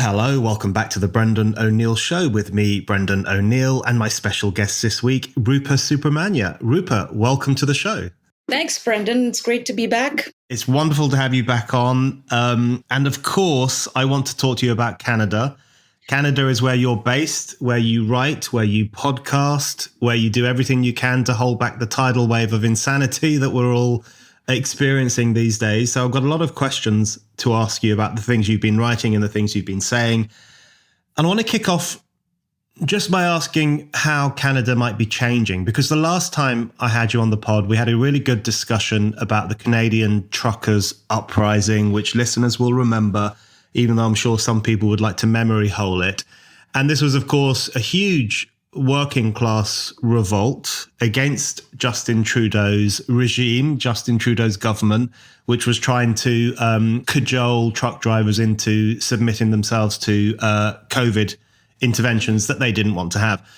Hello, welcome back to the Brendan O'Neill Show with me, Brendan O'Neill, and my special guest this week, Rupa Subramanya. Rupa, welcome to the show. Thanks, Brendan. It's great to be back. It's wonderful to have you back on. And of course, I want to talk to you about Canada. Canada is where you're based, where you write, where you podcast, where you do everything you can to hold back the tidal wave of insanity that we're all experiencing these days. So I've got a lot of questions to ask you about the things you've been writing and the things you've been saying. And I want to kick off just by asking how Canada might be changing, because the last time I had you on the pod, we had a really good discussion about the Canadian truckers uprising, which listeners will remember, even though I'm sure some people would like to memory hole it. And this was, of course, a huge working class revolt against Justin Trudeau's regime, Justin Trudeau's government, which was trying to cajole truck drivers into submitting themselves to COVID interventions that they didn't want to have.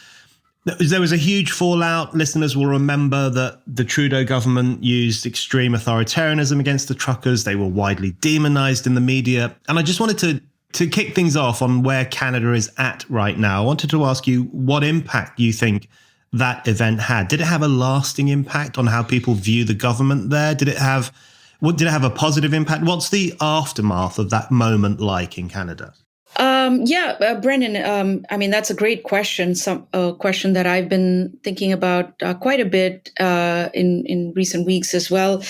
There was a huge fallout. Listeners will remember that the Trudeau government used extreme authoritarianism against the truckers. They were widely demonized in the media. And I just wanted to kick things off on where Canada is at right now. I wanted to ask you what impact you think that event had. Did it have a lasting impact on how people view the government there? Did it have a positive impact? What's the aftermath of that moment like in Canada? Brendan, that's a great question. A question that I've been thinking about quite a bit in recent weeks as well.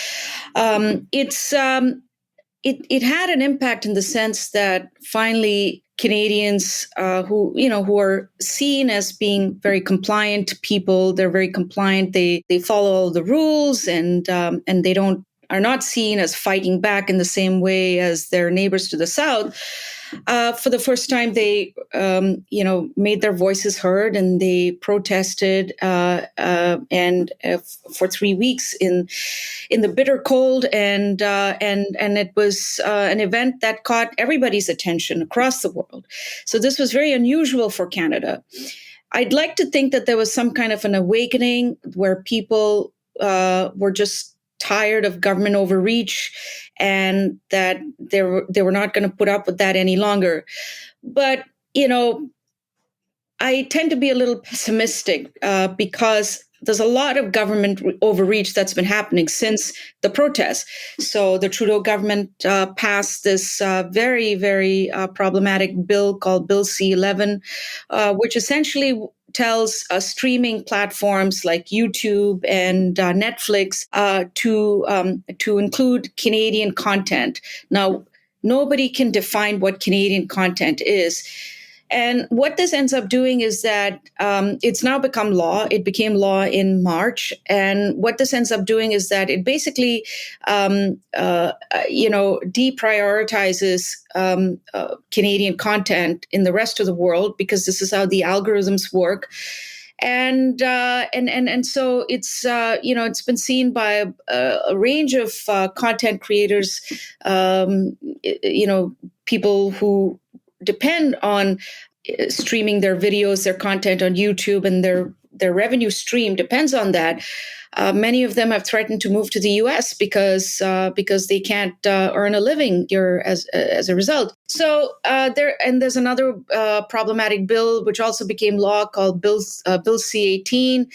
It had an impact in the sense that finally Canadians who are seen as being very compliant people, they're very compliant. They follow all the rules and they are not seen as fighting back in the same way as their neighbors to the south. For the first time, they, made their voices heard and they protested for 3 weeks in the bitter cold, and it was an event that caught everybody's attention across the world. So this was very unusual for Canada. I'd like to think that there was some kind of an awakening where people were just tired of government overreach and that they were not going to put up with that any longer. But, I tend to be a little pessimistic because there's a lot of government overreach that's been happening since the protests. So the Trudeau government passed this very, very problematic bill called Bill C11, which essentially tells streaming platforms like YouTube and Netflix to include Canadian content. Now, nobody can define what Canadian content is. And what this ends up doing is that it's now become law. It became law in March. And what this ends up doing is that it basically, deprioritizes Canadian content in the rest of the world, because this is how the algorithms work. And so it's it's been seen by a range of content creators, people who depend on streaming their videos, their content on YouTube, and their revenue stream depends on that. Many of them have threatened to move to the U.S. because they can't earn a living here as a result. So there's another problematic bill which also became law called Bill C18,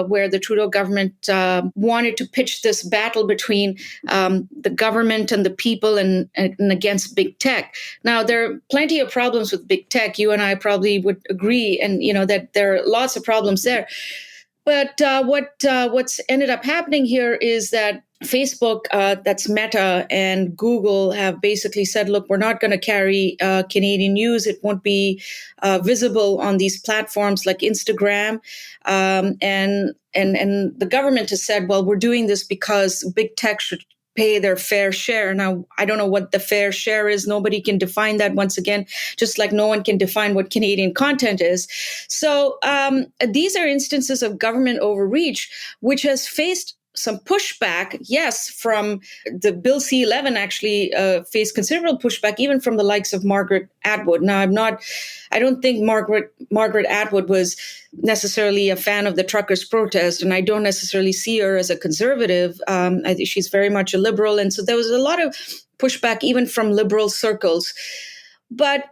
where the Trudeau government wanted to pitch this battle between the government and the people and against big tech. Now, there are plenty of problems with big tech. You and I probably would agree, and that there are lots of problems there. But what's ended up happening here is that Facebook, that's Meta, and Google have basically said, look, we're not going to carry Canadian news. It won't be visible on these platforms like Instagram. And the government has said, well, we're doing this because big tech should pay their fair share. Now, I don't know what the fair share is. Nobody can define that, once again, just like no one can define what Canadian content is. So these are instances of government overreach, which has faced some pushback, yes, from the Bill C11 actually faced considerable pushback, even from the likes of Margaret Atwood. Now, I don't think Margaret Atwood was necessarily a fan of the truckers' protest, and I don't necessarily see her as a conservative. I think she's very much a liberal, and so there was a lot of pushback even from liberal circles. But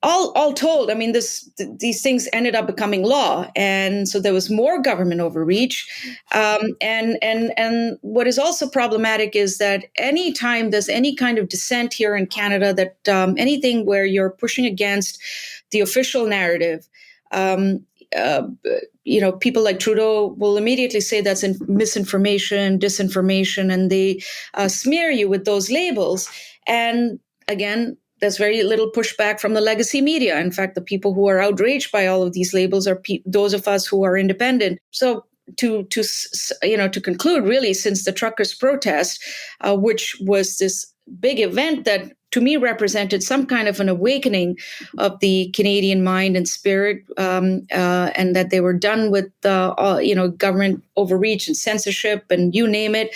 all told, I mean, these things ended up becoming law, and so there was more government overreach. And what is also problematic is that anytime there's any kind of dissent here in Canada, that anything where you're pushing against the official narrative, uh, people like Trudeau will immediately say that's misinformation, disinformation, and they smear you with those labels. And again, there's very little pushback from the legacy media. In fact, the people who are outraged by all of these labels are those of us who are independent. So to conclude, really, since the truckers' protest, which was this big event that to me represented some kind of an awakening of the Canadian mind and spirit, and that they were done with government overreach and censorship and you name it.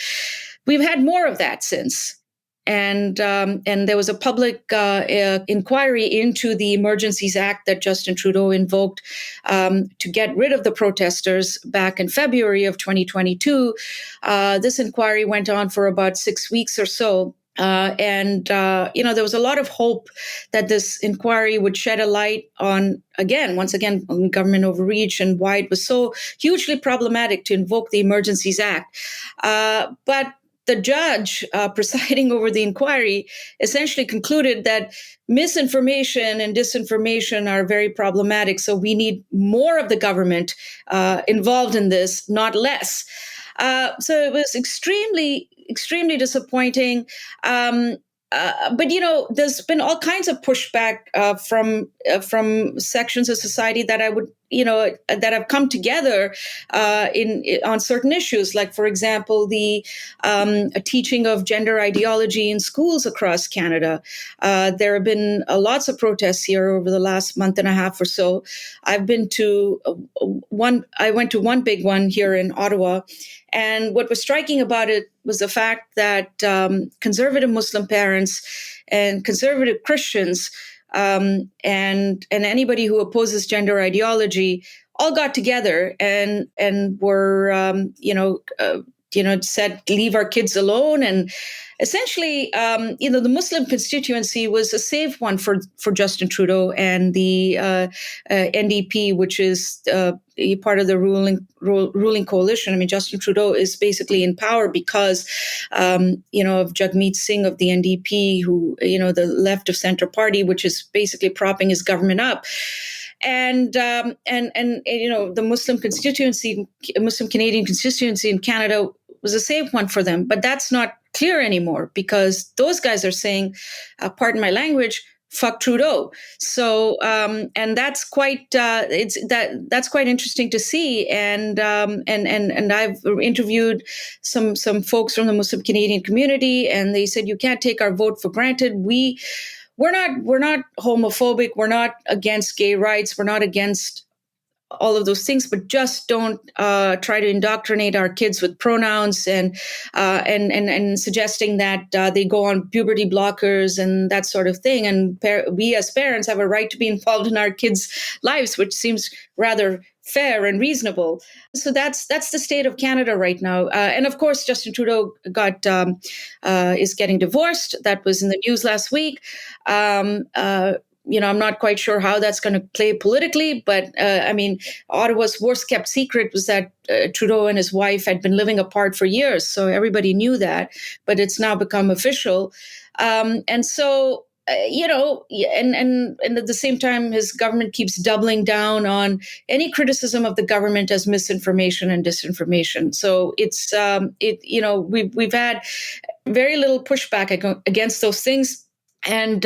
We've had more of that since. And there was a public inquiry into the Emergencies Act that Justin Trudeau invoked to get rid of the protesters back in February of 2022. This inquiry went on for about 6 weeks or so. There was a lot of hope that this inquiry would shed a light on, once again, on government overreach and why it was so hugely problematic to invoke the Emergencies Act. But the judge presiding over the inquiry essentially concluded that misinformation and disinformation are very problematic. So we need more of the government involved in this, not less. So it was extremely, extremely disappointing. But there's been all kinds of pushback from sections of society that I would, that have come together on certain issues, like, for example, the teaching of gender ideology in schools across Canada. There have been lots of protests here over the last month and a half or so. I went to one big one here in Ottawa. And what was striking about it was the fact that conservative Muslim parents and conservative Christians and anybody who opposes gender ideology all got together and were said, leave our kids alone. And essentially, the Muslim constituency was a safe one for Justin Trudeau and the NDP, which is part of the ruling coalition. I mean, Justin Trudeau is basically in power because, of Jagmeet Singh of the NDP, who, the left of center party, which is basically propping his government up. And the Muslim Canadian constituency in Canada was a safe one for them, but that's not clear anymore because those guys are saying, pardon my language, fuck Trudeau. So, and that's quite that's quite interesting to see. And I've interviewed some folks from the Muslim Canadian community, and they said you can't take our vote for granted. We're not homophobic. We're not against gay rights. We're not against all of those things, but just don't try to indoctrinate our kids with pronouns and suggesting that they go on puberty blockers and that sort of thing. And we as parents have a right to be involved in our kids' lives, which seems rather fair and reasonable. So that's the state of Canada right now. And of course, Justin Trudeau is getting divorced. That was in the news last week. I'm not quite sure how that's going to play politically, but Ottawa's worst kept secret was that Trudeau and his wife had been living apart for years. So everybody knew that, but it's now become official. And at the same time, his government keeps doubling down on any criticism of the government as misinformation and disinformation. So it's, we've had very little pushback against those things. And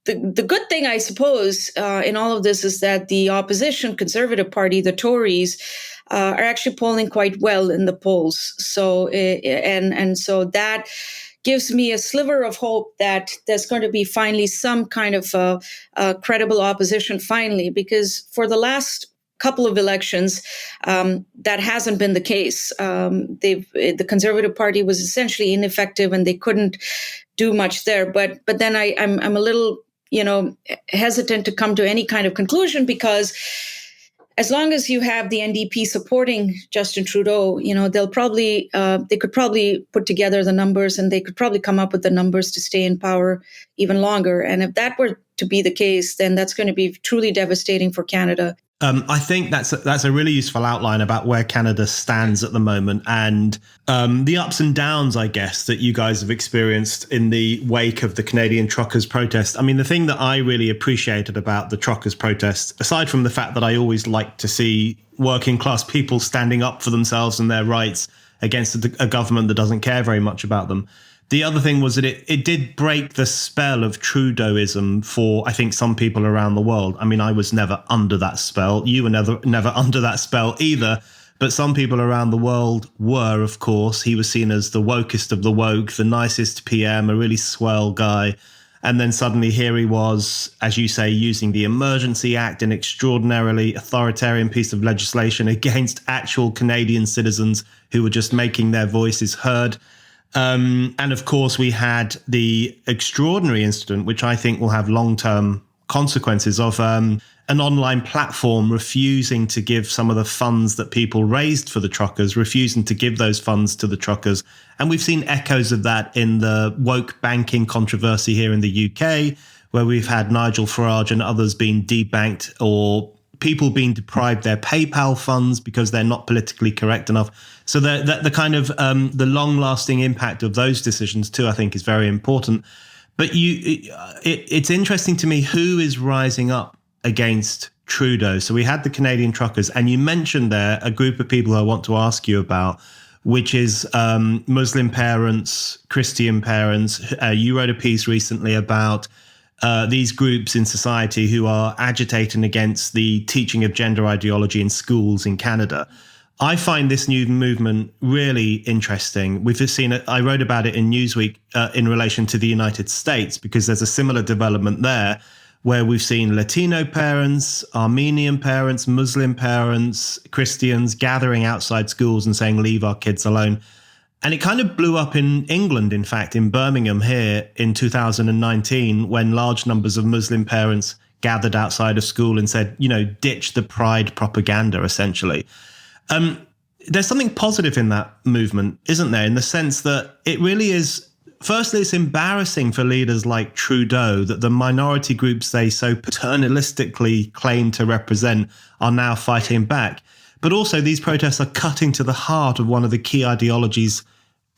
the good thing, I suppose, in all of this is that the opposition Conservative Party, the Tories, are actually polling quite well in the polls. So, so that gives me a sliver of hope that there's going to be finally some kind of credible opposition finally, because for the last couple of elections, that hasn't been the case. The Conservative Party was essentially ineffective and they couldn't do much there. But then I'm a little hesitant to come to any kind of conclusion because as long as you have the NDP supporting Justin Trudeau, they could probably put together the numbers, and they could probably come up with the numbers to stay in power even longer. And if that were to be the case, then that's going to be truly devastating for Canada. I think that's a really useful outline about where Canada stands at the moment, and the ups and downs, I guess, that you guys have experienced in the wake of the Canadian truckers' protest. I mean, the thing that I really appreciated about the truckers' protest, aside from the fact that I always like to see working class people standing up for themselves and their rights against a government that doesn't care very much about them. The other thing was that it did break the spell of Trudeauism for, I think, some people around the world. I mean, I was never under that spell. You were never under that spell either. But some people around the world were, of course. He was seen as the wokest of the woke, the nicest PM, a really swell guy. And then suddenly here he was, as you say, using the Emergency Act, an extraordinarily authoritarian piece of legislation against actual Canadian citizens who were just making their voices heard. And of course, we had the extraordinary incident, which I think will have long-term consequences, of an online platform refusing to give some of the funds that people raised for the truckers, refusing to give those funds to the truckers. And we've seen echoes of that in the woke banking controversy here in the UK, where we've had Nigel Farage and others being debanked, or people being deprived their PayPal funds because they're not politically correct enough. So the kind of the long-lasting impact of those decisions too, I think, is very important. But it's interesting to me who is rising up against Trudeau. So we had the Canadian truckers, and you mentioned there a group of people I want to ask you about, which is Muslim parents, Christian parents. You wrote a piece recently about these groups in society who are agitating against the teaching of gender ideology in schools in Canada. I find this new movement really interesting. We've seen it. I wrote about it in Newsweek in relation to the United States, because there's a similar development there where we've seen Latino parents, Armenian parents, Muslim parents, Christians gathering outside schools and saying, leave our kids alone. And it kind of blew up in England, in fact, in Birmingham here in 2019, when large numbers of Muslim parents gathered outside of school and said, ditch the pride propaganda, essentially. There's something positive in that movement, isn't there? In the sense that it really is, firstly, it's embarrassing for leaders like Trudeau that the minority groups they so paternalistically claim to represent are now fighting back. But also these protests are cutting to the heart of one of the key ideologies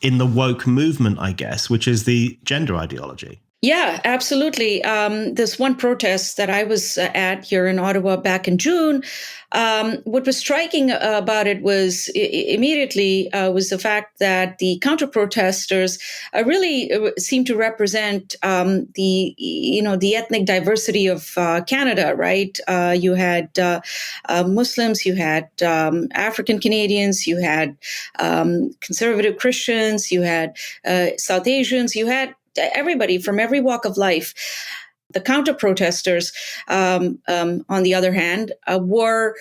in the woke movement, I guess, which is the gender ideology. Yeah, absolutely. This one protest that I was at here in Ottawa back in June, what was striking about it was immediately was the fact that the counter-protesters really seemed to represent the ethnic diversity of Canada, right? You had Muslims, you had African Canadians, you had conservative Christians, you had South Asians, you had everybody from every walk of life. The counter-protesters, on the other hand, were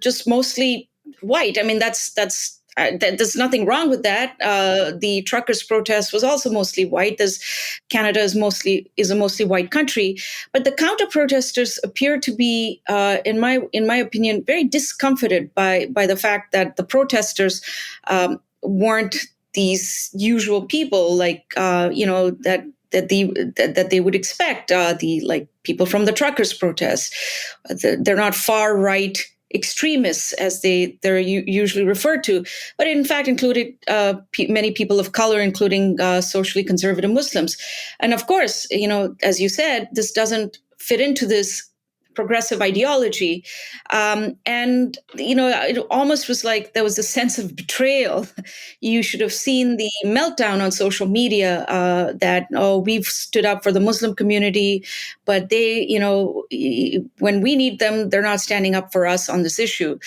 just mostly white. I mean, there's nothing wrong with that. The truckers' protest was also mostly white. Canada is a mostly white country, but the counter-protesters appear to be, in my opinion, very discomfited by the fact that the protesters weren't these usual people, like that they would expect, the people from the truckers' protest. They're not far right extremists as they're usually referred to, but in fact included many people of color, including socially conservative Muslims. And of course, as you said, this doesn't fit into this progressive ideology. And it almost was like there was a sense of betrayal. You should have seen the meltdown on social media that, we've stood up for the Muslim community, but they, when we need them, they're not standing up for us on this issue.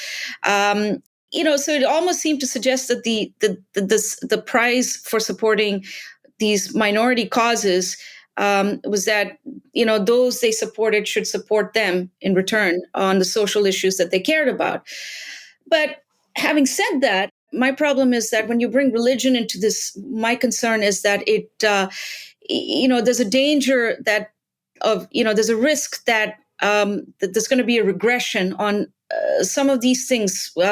So it almost seemed to suggest that the prize for supporting these minority causes was that, those they supported should support them in return on the social issues that they cared about. But having said that, my problem is that when you bring religion into this, my concern is that it, there's a danger that there's a risk that that there's going to be a regression on some of these things. We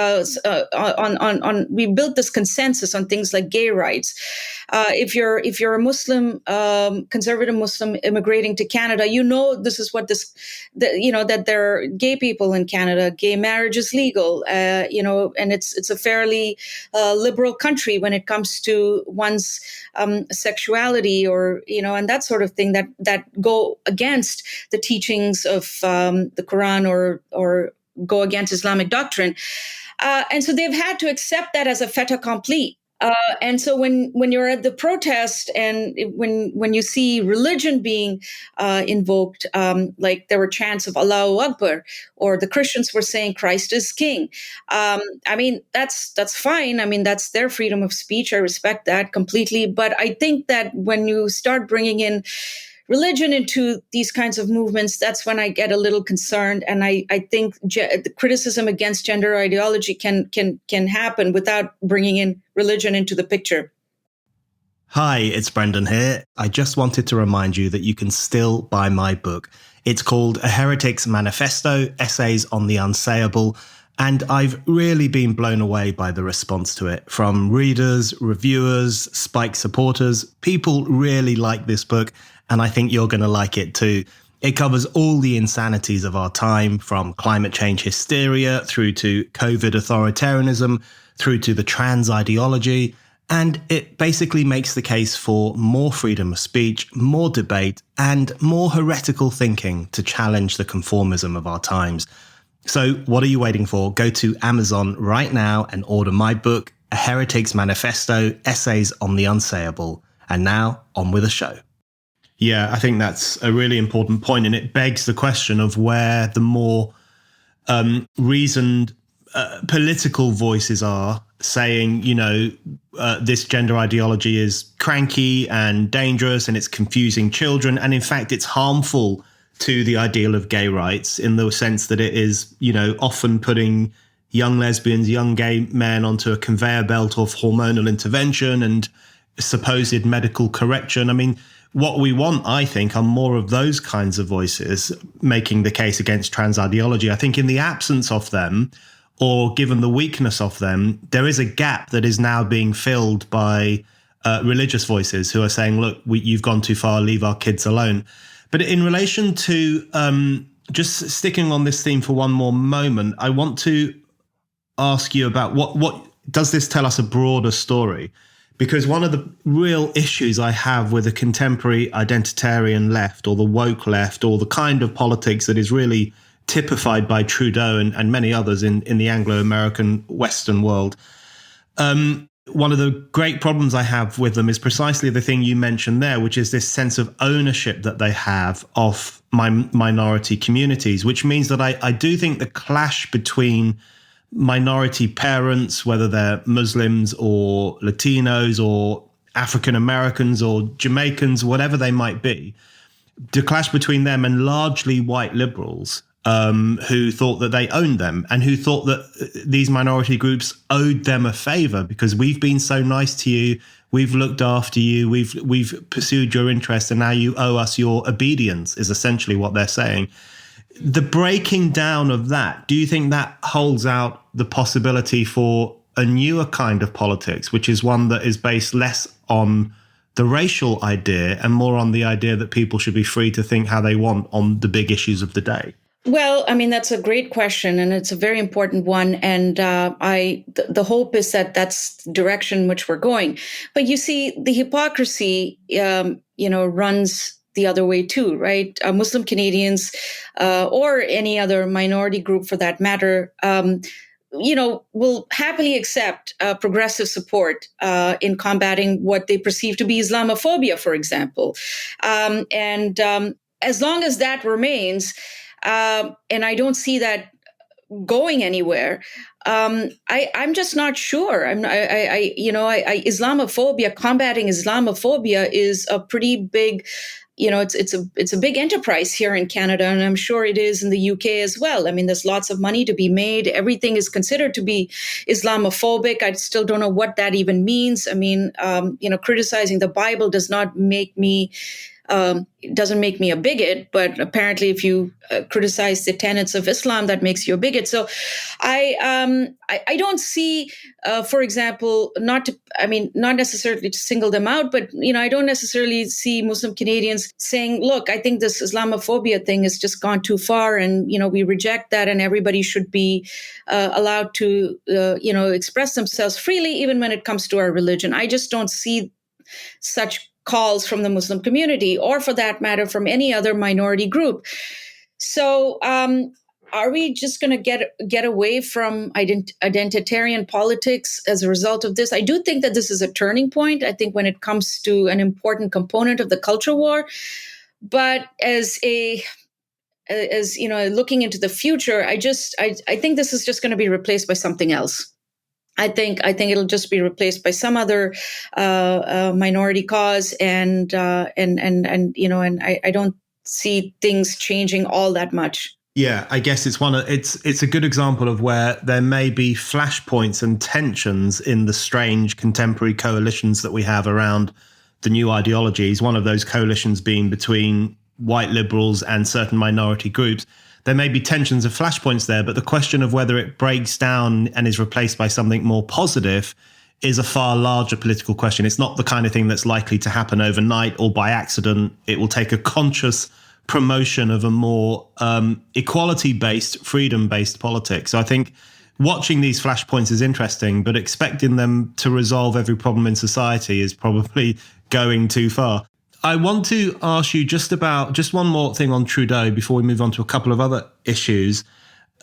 built this consensus on things like gay rights. If you're a Muslim, conservative Muslim immigrating to Canada, this is what that there are gay people in Canada. Gay marriage is legal, and it's a fairly liberal country when it comes to one's sexuality, or and that sort of thing that go against the teachings of the Quran or go against Islamic doctrine. And so they've had to accept that as a fait accompli. And so when you're at the protest and when you see religion being invoked, like there were chants of Allahu Akbar, or the Christians were saying Christ is king. That's fine. That's their freedom of speech. I respect that completely. But I think that when you start bringing in religion into these kinds of movements, that's when I get a little concerned. And I think the criticism against gender ideology can happen without bringing in religion into the picture. Hi, it's Brendan here. I just wanted to remind you that you can still buy my book. It's called A Heretics Manifesto, Essays on the Unsayable. And I've really been blown away by the response to it from readers, reviewers, Spike supporters. People really like this book, and I think you're going to like it too. It covers all the insanities of our time, from climate change hysteria through to COVID authoritarianism, through to the trans ideology. And it basically makes the case for more freedom of speech, more debate, and more heretical thinking to challenge the conformism of our times. So what are you waiting for? Go to Amazon right now and order my book, A Heretics Manifesto, Essays on the Unsayable. And now, on with the show. Yeah, I think that's a really important point, and it begs the question of where the more reasoned political voices are saying, this gender ideology is cranky and dangerous and it's confusing children. And in fact, it's harmful to the ideal of gay rights in the sense that it is, often putting young lesbians, young gay men onto a conveyor belt of hormonal intervention and supposed medical correction. What we want, I think, are more of those kinds of voices making the case against trans ideology. I think in the absence of them, or given the weakness of them, there is a gap that is now being filled by religious voices who are saying, look, you've gone too far, leave our kids alone. But in relation to just sticking on this theme for one more moment, I want to ask you about what does this tell us a broader story? Because one of the real issues I have with the contemporary identitarian left, or the woke left, or the kind of politics that is really typified by Trudeau and many others in the Anglo-American Western world, one of the great problems I have with them is precisely the thing you mentioned there, which is this sense of ownership that they have of minority communities, which means that I do think the clash between minority parents, whether they're Muslims or Latinos or African Americans or Jamaicans, whatever they might be, the clash between them and largely white liberals who thought that they owned them and who thought that these minority groups owed them a favor because we've been so nice to you, we've looked after you, we've pursued your interests, and now you owe us your obedience, is essentially what they're saying. The breaking down of that, do you think that holds out the possibility for a newer kind of politics, which is one that is based less on the racial idea and more on the idea that people should be free to think how they want on the big issues of the day? Well, that's a great question, and it's a very important one. And the hope is that that's the direction in which we're going. But you see, the hypocrisy, runs the other way too, right? Muslim Canadians, or any other minority group for that matter, will happily accept progressive support in combating what they perceive to be Islamophobia, for example. And as long as that remains, and I don't see that going anywhere, I'm just not sure. Islamophobia, combating Islamophobia is a pretty big, it's a big enterprise here in Canada, and I'm sure it is in the UK as well. There's lots of money to be made. Everything is considered to be Islamophobic. I still don't know what that even means. Criticizing the Bible does not make me It doesn't make me a bigot, but apparently if you criticize the tenets of Islam, that makes you a bigot. So I don't see, for example, not necessarily to single them out, but, I don't necessarily see Muslim Canadians saying, look, I think this Islamophobia thing has just gone too far, and, we reject that, and everybody should be allowed to, express themselves freely, even when it comes to our religion. I just don't see such calls from the Muslim community, or for that matter, from any other minority group. So are we just going to get away from identitarian politics as a result of this? I do think that this is a turning point. I think when it comes to an important component of the culture war, but as looking into the future, I think this is just going to be replaced by something else. I think it'll just be replaced by some other minority cause, and I don't see things changing all that much. Yeah, I guess it's a good example of where there may be flashpoints and tensions in the strange contemporary coalitions that we have around the new ideologies. One of those coalitions being between white liberals and certain minority groups. There may be tensions and flashpoints there, but the question of whether it breaks down and is replaced by something more positive is a far larger political question. It's not the kind of thing that's likely to happen overnight or by accident. It will take a conscious promotion of a more equality-based, freedom-based politics. So I think watching these flashpoints is interesting, but expecting them to resolve every problem in society is probably going too far. I want to ask you just one more thing on Trudeau before we move on to a couple of other issues.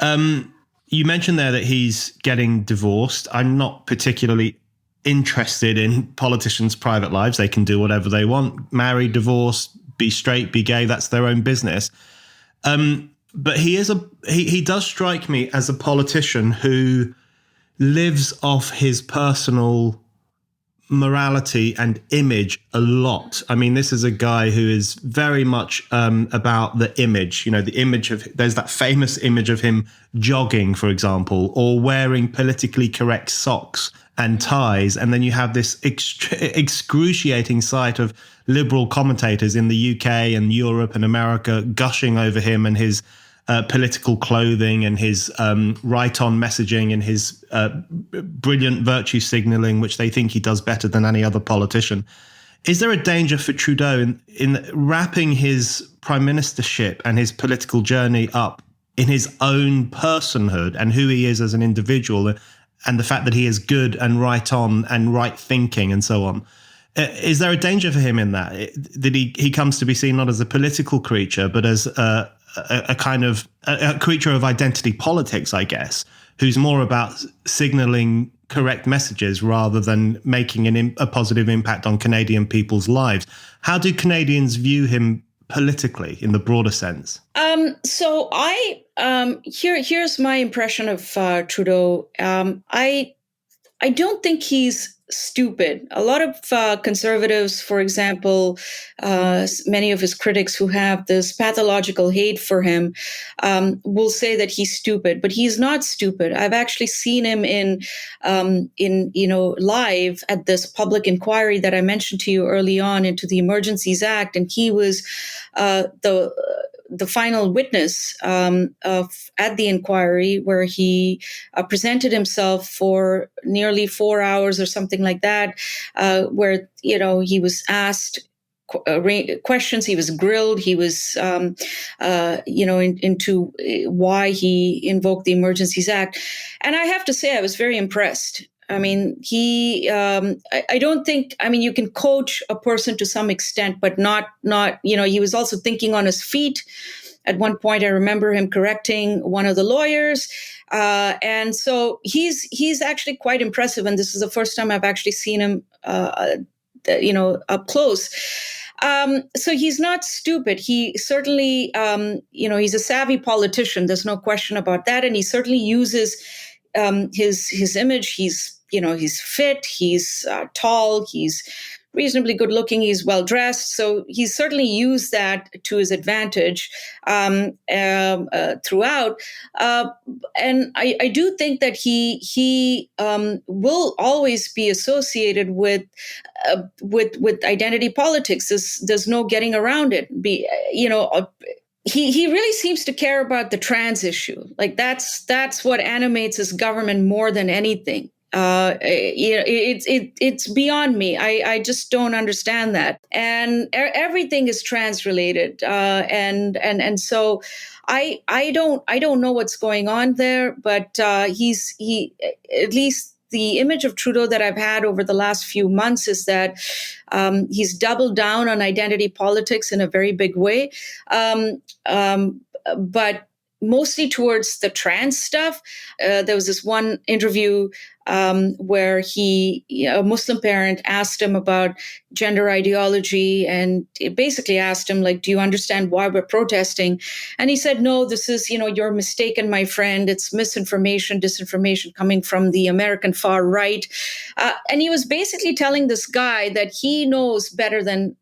You mentioned there that he's getting divorced. I'm not particularly interested in politicians' private lives. They can do whatever they want. Marry, divorce, be straight, be gay. That's their own business. But he does strike me as a politician who lives off his personal morality and image a lot. I mean, this is a guy who is very much about the image, the image of, there's that famous image of him jogging, for example, or wearing politically correct socks and ties. And then you have this excruciating sight of liberal commentators in the UK and Europe and America gushing over him and his political clothing and his right-on messaging and his brilliant virtue signaling, which they think he does better than any other politician. Is there a danger for Trudeau in wrapping his prime ministership and his political journey up in his own personhood and who he is as an individual, and the fact that he is good and right-on and right-thinking and so on? Is there a danger for him in that he comes to be seen not as a political creature, but as a kind of a creature of identity politics, I guess, who's more about signaling correct messages rather than making a positive impact on Canadian people's lives? How do Canadians view him politically in the broader sense? So here's my impression of Trudeau. I don't think he's stupid. A lot of conservatives, for example, many of his critics who have this pathological hate for him, will say that he's stupid, but he's not stupid. I've actually seen him in live at this public inquiry that I mentioned to you early on into the Emergencies Act, and he was the final witness at the inquiry, where he presented himself for nearly 4 hours or something like that, where he was asked questions, he was grilled, he was into why he invoked the Emergencies Act, and I have to say I was very impressed. I mean, I don't think, you can coach a person to some extent, but not, he was also thinking on his feet. At one point, I remember him correcting one of the lawyers. And so he's actually quite impressive. And this is the first time I've actually seen him, up close. So he's not stupid. He certainly, he's a savvy politician. There's no question about that. And he certainly uses his image. He's fit, he's tall, he's reasonably good looking. He's well dressed. So he's certainly used that to his advantage throughout. And I do think that he will always be associated with identity politics. There's no getting around it. He really seems to care about the trans issue. Like that's what animates his government more than anything. It's beyond me. I just don't understand that. And everything is trans related. And so I don't know what's going on there, but he at least the image of Trudeau that I've had over the last few months is that he's doubled down on identity politics in a very big way. But mostly towards the trans stuff. There was this one interview where a Muslim parent asked him about gender ideology, and it basically asked him, like, do you understand why we're protesting? And he said, no, this is, you're mistaken, my friend. It's misinformation, disinformation coming from the American far right. And he was basically telling this guy that he knows better than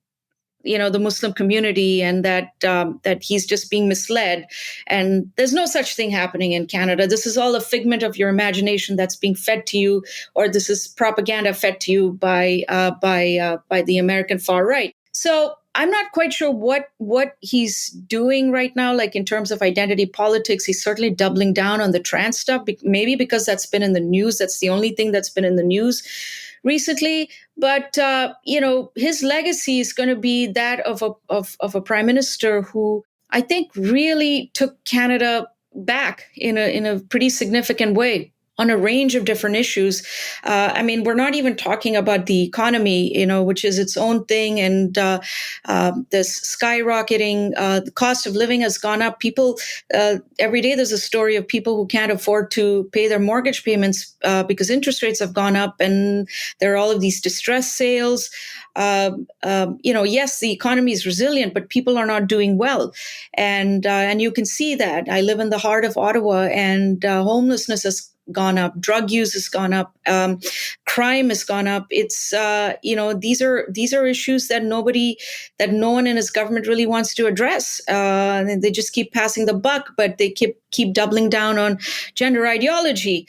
the Muslim community, and that he's just being misled. And there's no such thing happening in Canada. This is all a figment of your imagination that's being fed to you, or this is propaganda fed to you by the American far right. So I'm not quite sure what he's doing right now, like in terms of identity politics. He's certainly doubling down on the trans stuff, maybe because that's been in the news. That's the only thing that's been in the news recently. But his legacy is going to be that of a prime minister who I think really took Canada back in a pretty significant way on a range of different issues. We're not even talking about the economy, which is its own thing, and this skyrocketing. The cost of living has gone up. People every day there's a story of people who can't afford to pay their mortgage payments because interest rates have gone up, and there are all of these distress sales. Yes, the economy is resilient, but people are not doing well, and you can see that. I live in the heart of Ottawa, and homelessness has gone up, drug use has gone up, crime has gone up. It's these are issues that no one in his government really wants to address. They just keep passing the buck, but they keep doubling down on gender ideology,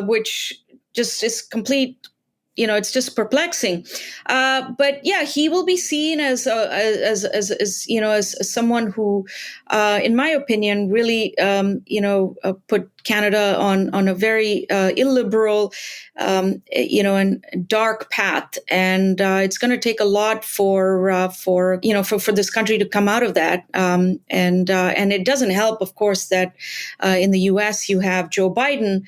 which just is complete. It's just perplexing. But yeah, he will be seen as someone who, in my opinion, really, put Canada on a very illiberal, and dark path. And it's going to take a lot for this country to come out of that. And it doesn't help, of course, that in the U.S. you have Joe Biden,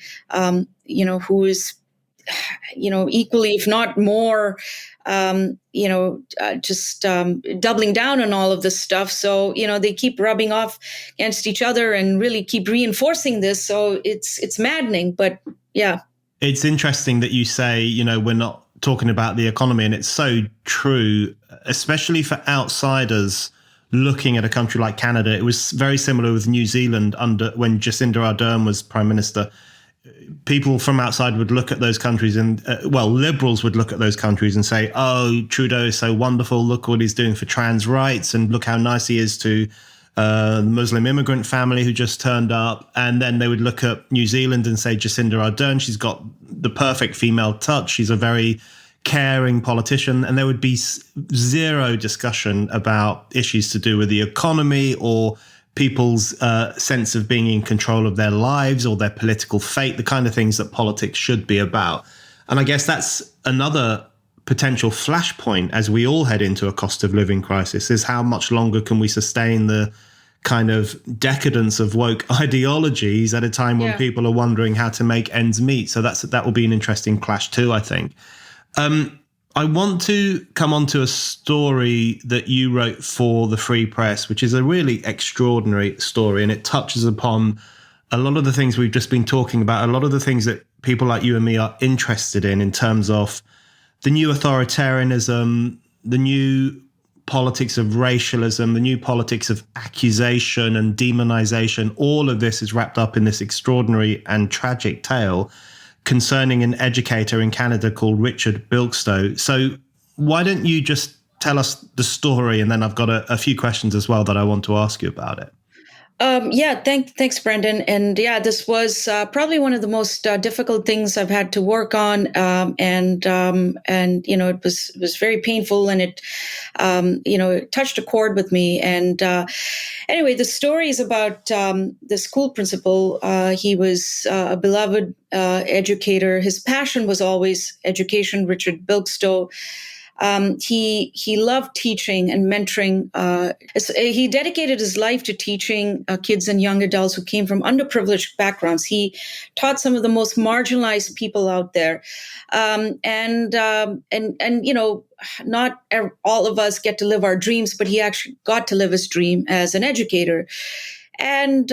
who is equally, if not more, just doubling down on all of this stuff. So, they keep rubbing off against each other and really keep reinforcing this. So it's maddening, but yeah. It's interesting that you say, we're not talking about the economy, and it's so true, especially for outsiders looking at a country like Canada. It was very similar with New Zealand when Jacinda Ardern was Prime Minister. People from outside would look at those countries and, liberals would look at those countries and say, oh, Trudeau is so wonderful. Look what he's doing for trans rights, and look how nice he is to the Muslim immigrant family who just turned up. And then they would look at New Zealand and say, Jacinda Ardern, she's got the perfect female touch. She's a very caring politician. And there would be zero discussion about issues to do with the economy or people's sense of being in control of their lives or their political fate, the kind of things that politics should be about. And I guess that's another potential flashpoint as we all head into a cost of living crisis, is how much longer can we sustain the kind of decadence of woke ideologies at a time when people are wondering how to make ends meet. So that will be an interesting clash too, I think. I want to come on to a story that you wrote for the Free Press, which is a really extraordinary story, and it touches upon a lot of the things we've just been talking about, a lot of the things that people like you and me are interested in terms of the new authoritarianism, the new politics of racialism, the new politics of accusation and demonization. All of this is wrapped up in this extraordinary and tragic tale concerning an educator in Canada called Richard Bilkszto. So why don't you just tell us the story, and then I've got a few questions as well that I want to ask you about it. Thanks, Brendan. And yeah, this was probably one of the most difficult things I've had to work on, and it was very painful, and it it touched a chord with me. And anyway, the story is about the school principal. He was a beloved educator. His passion was always education. Richard Bilkszto. He loved teaching and mentoring. He dedicated his life to teaching kids and young adults who came from underprivileged backgrounds. He taught some of the most marginalized people out there, not all of us get to live our dreams, but he actually got to live his dream as an educator. And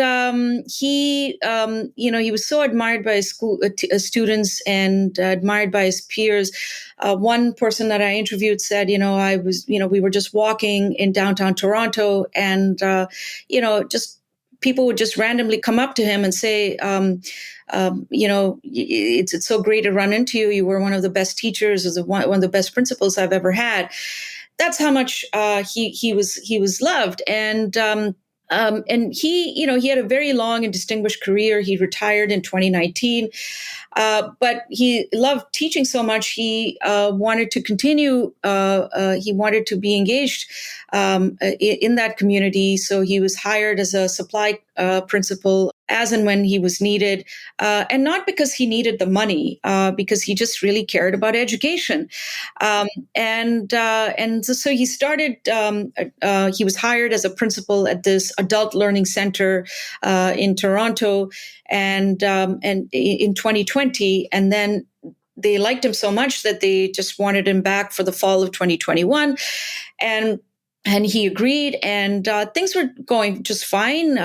he was so admired by his school students and admired by his peers. One person that I interviewed said, we were just walking in downtown Toronto, and just people would just randomly come up to him and say, it's so great to run into you. You were one of the best teachers, or one of the best principals I've ever had. That's how much he was loved. And he had a very long and distinguished career. He retired in 2019, but he loved teaching so much. He wanted to continue. He wanted to be engaged in that community. So he was hired as a supply principal as and when he was needed, and not because he needed the money, because he just really cared about education. So he started. He was hired as a principal at this adult learning center in Toronto, and in 2020, and then they liked him so much that they just wanted him back for the fall of 2021, and he agreed, and things were going just fine,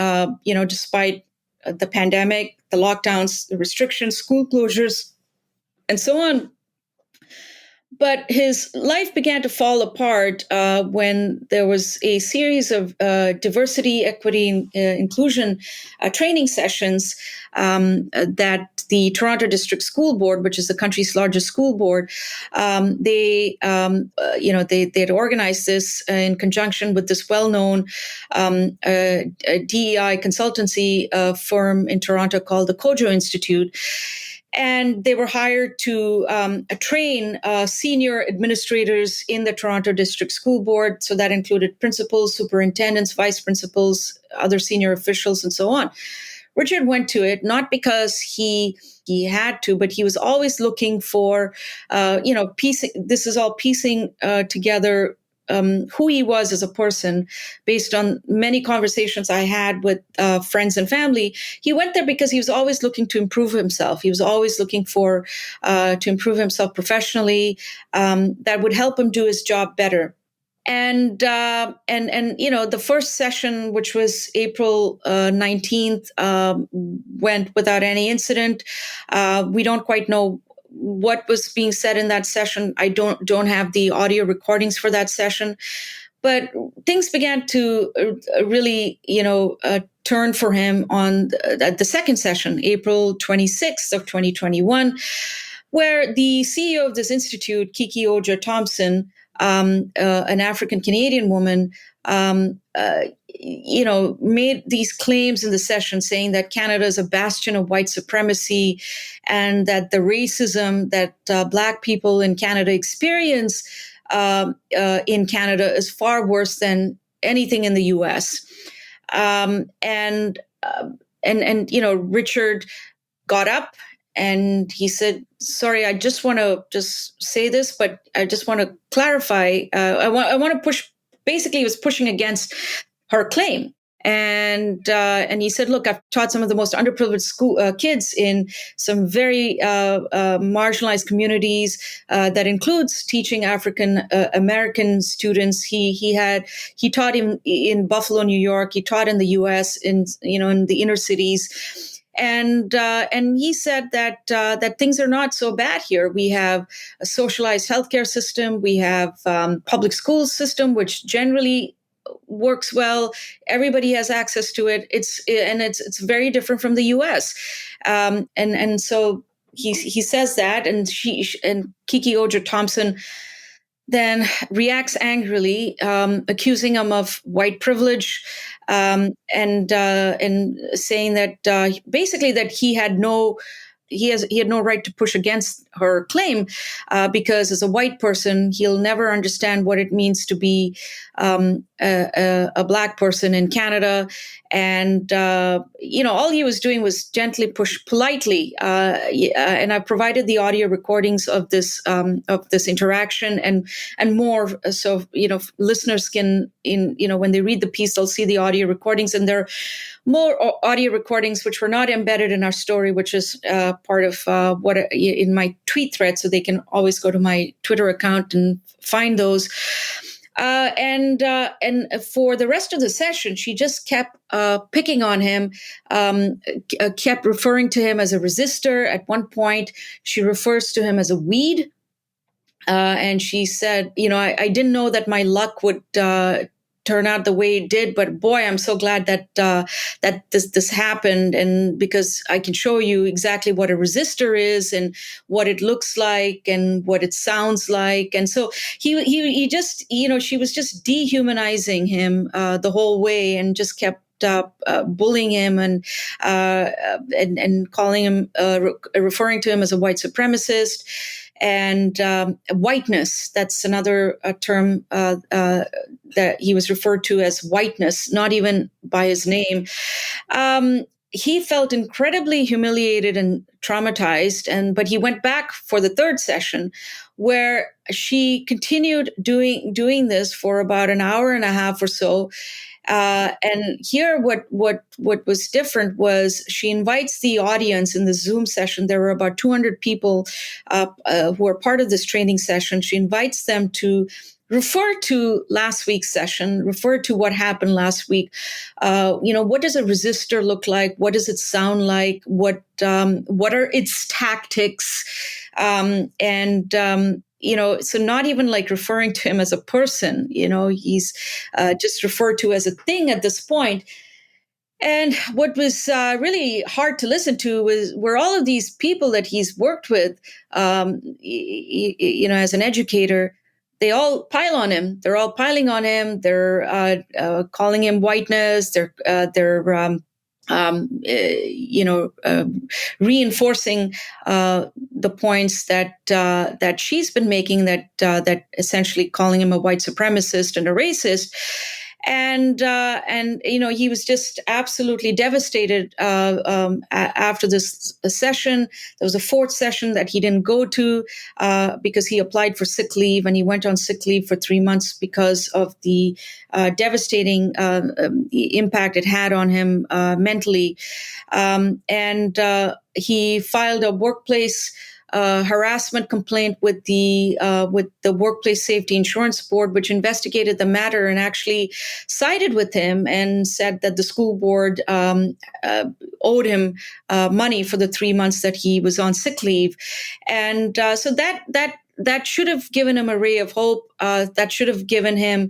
despite the pandemic, the lockdowns, the restrictions, school closures, and so on. But his life began to fall apart when there was a series of diversity, equity, and inclusion training sessions that the Toronto District School Board, which is the country's largest school board, they had organized this in conjunction with this well-known DEI consultancy firm in Toronto called the Kojo Institute. And they were hired to train senior administrators in the Toronto District School Board. So that included principals, superintendents, vice principals, other senior officials, and so on. Richard went to it not because he had to, but he was always looking for, piecing. This is all piecing together who he was as a person based on many conversations I had with friends and family. He went there because he was always looking to improve himself. He was always looking for to improve himself professionally, that would help him do his job better. And the first session, which was April 19th, went without any incident. We don't quite know what was being said in that session. I don't have the audio recordings for that session, but things began to really, turn for him on the second session, April 26th of 2021, where the CEO of this institute, Kiki Oja Thompson, an African Canadian woman, made these claims in the session saying that Canada is a bastion of white supremacy, and that the racism that Black people in Canada experience in Canada is far worse than anything in the U.S. Richard got up and he said, "Sorry, I just want to just say this, but I just want to clarify. I want to push." Basically, he was pushing against her claim. And he said, "Look, I've taught some of the most underprivileged school kids in some very marginalized communities. That includes teaching African American students. He taught in Buffalo, New York. He taught in the U.S. in the inner cities." And he said that things are not so bad here. We have a socialized healthcare system. We have public school system, which generally works well. Everybody has access to it. It's very different from the U.S. And so he says that, and Kiki Oja Thompson then reacts angrily, accusing him of white privilege, and saying that basically that he had no right to push against her claim, because as a white person, he'll never understand what it means to be a Black person in Canada. And all he was doing was gently push politely. And I provided the audio recordings of this interaction and more, so listeners can, when they read the piece, they'll see the audio recordings, and there are more audio recordings which were not embedded in our story, which is part of what in my tweet thread. So they can always go to my Twitter account and find those. And for the rest of the session, she just kept picking on him, kept referring to him as a resistor. At one point, she refers to him as a weed. And she said, I didn't know that my luck would turn out the way it did, but boy, I'm so glad that this happened, and because I can show you exactly what a resistor is and what it looks like and what it sounds like. And so he just, she was just dehumanizing him the whole way, and just kept bullying him and calling him, referring to him as a white supremacist. And whiteness, that's another term that he was referred to as whiteness, not even by his name. He felt incredibly humiliated and traumatized, but he went back for the third session, where she continued doing this for about an hour and a half or so. And here, what was different was she invites the audience in the Zoom session. There were about 200 people who were part of this training session. She invites them to refer to last week's session, refer to what happened last week. What does a resistor look like? What does it sound like? What are its tactics? So not even like referring to him as a person, he's just referred to as a thing at this point. And what was really hard to listen to were all of these people that he's worked with, as an educator. They all pile on him. They're all piling on him. They're calling him whiteness. They're reinforcing the points that she's been making, that essentially calling him a white supremacist and a racist. And he was just absolutely devastated after this session. There was a fourth session that he didn't go to because he applied for sick leave, and he went on sick leave for 3 months because of the devastating impact it had on him mentally. He filed a workplace harassment complaint with the Workplace Safety Insurance Board, which investigated the matter and actually sided with him and said that the school board owed him money for the 3 months that he was on sick leave. And so that should have given him a ray of hope. That should have given him,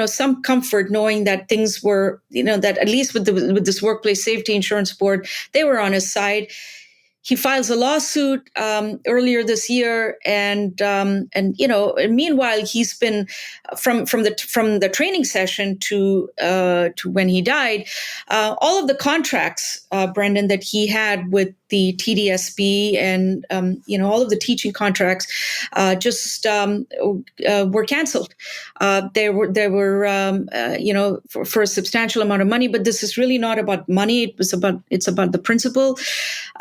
some comfort, knowing that things were, that at least with this Workplace Safety Insurance Board, they were on his side. He files a lawsuit earlier this year, and meanwhile he's been from the training session to when he died, all of the contracts, Brendan, that he had with the TDSB and all of the teaching contracts just were canceled. They were for a substantial amount of money, but this is really not about money. It's about the principle.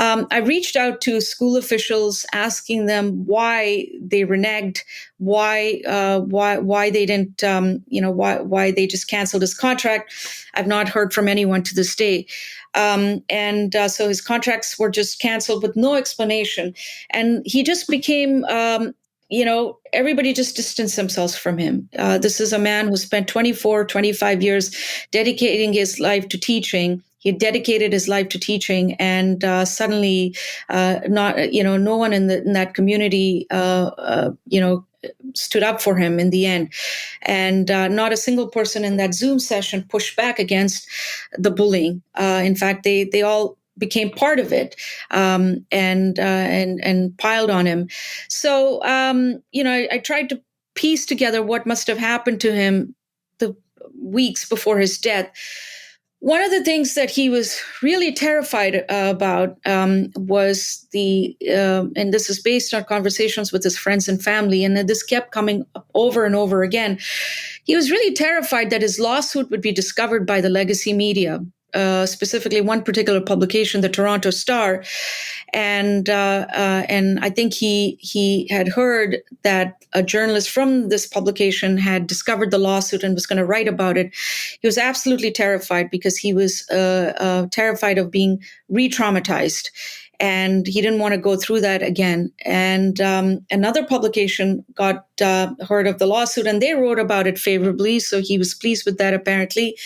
I reached out to school officials asking them why they reneged, why they didn't, why they just canceled his contract. I've not heard from anyone to this day. So his contracts were just canceled with no explanation. And he just became, everybody just distanced themselves from him. This is a man who spent 25 years dedicating his life to teaching. He dedicated his life to teaching, and suddenly, no one in that community, stood up for him in the end. And not a single person in that Zoom session pushed back against the bullying. In fact, they all became part of it, and piled on him. So, I tried to piece together what must have happened to him the weeks before his death, one of the things that he was really terrified about was and this is based on conversations with his friends and family, and this kept coming up over and over again. He was really terrified that his lawsuit would be discovered by the legacy media, specifically one particular publication, the Toronto Star. And I think he had heard that a journalist from this publication had discovered the lawsuit and was going to write about it. He was absolutely terrified because he was terrified of being re-traumatized. And he didn't want to go through that again. And another publication got heard of the lawsuit, and they wrote about it favorably. So he was pleased with that, apparently.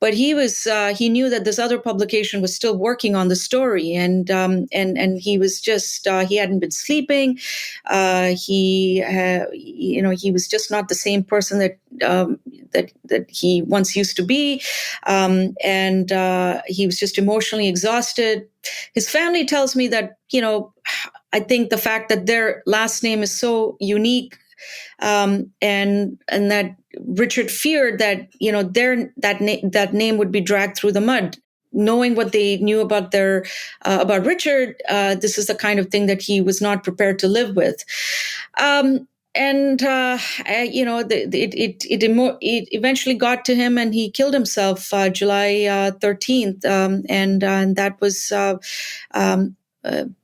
But he knew that this other publication was still working on the story, and he was just he hadn't been sleeping. He was just not the same person that he once used to be, and he was just emotionally exhausted. His family tells me that, I think the fact that their last name is so unique, and that Richard feared that that name would be dragged through the mud. Knowing what they knew about about Richard, this is the kind of thing that he was not prepared to live with. It eventually got to him, and he killed himself July 13th, and that was